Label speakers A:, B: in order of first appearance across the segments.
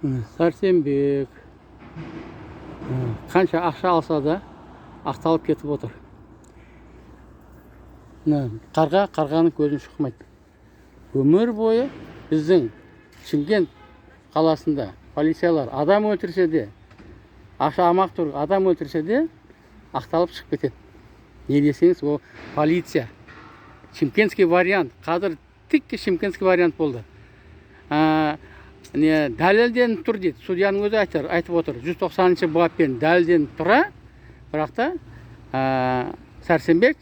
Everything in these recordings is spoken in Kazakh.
A: Сәрсенбек қанша ақша алса да ақталып кетіп отыр. Қарғаның көзін шұқымайды. Өмір бойы біздің Шымкент қаласында полициялар адам өлтірсе де, ақша алмақ тұрып адам өлтірсе де ақталып шығып кетеді. Не десеңіз, ол полиция. Шымкентский вариант. Қазір тікке Шымкентский вариант болды. Дәлелденіп тұр дейді. Судьяның өзі айтып отыр. 190-шы баппен дәлелденіп тұра, бірақ та Сәрсенбек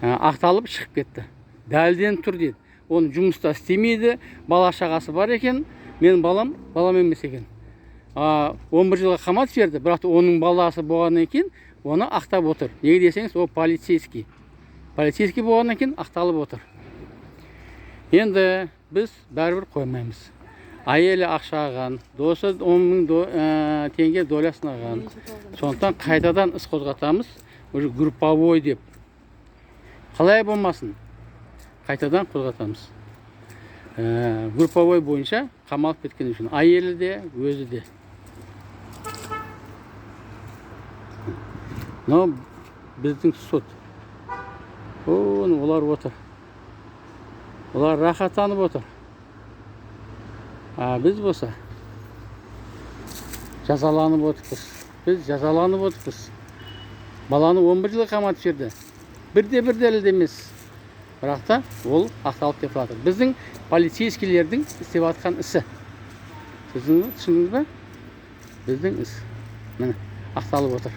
A: ақталып шығып кетті. Дәлелденіп тұр дейді. Оны жұмыста істемейді, бала шағасы бар екен, менің балам емес екен. 11 жылға қамат берді, бірақ оның баласы болғаннан кейін оны ақтап отыр. Неге десеңіз, ол полицейский. Полицейский болғаннан кейін ақталып отыр. Енді біз бәрібір қоймаймыз. Әйелі ақша алған, досы 10.000 теңге долясын алған. Сондықтан қайтадан іс қозғатамыз, уже групповой деп. Қалай болмасын? Қайтадан қозғатамыз. Групповой бойынша қамалып кеткен үшін. Әйелі де, өзі де. Но біздің сот. Олар отыр. Олар рахаттанып отыр. Біз болса жазаланып отырмыз. Біз жазаланып отырмыз. Баланы 11 жылға қаматып жіберді. Бірде-бір дәлелдемес. Бірақ та ол ақталып кетіп жатыр. Біздің полицейскийлердің істеп жатқан ісі. Сіздің түсіндіңіз бе? Біздің іс. Міне, ақталып отыр.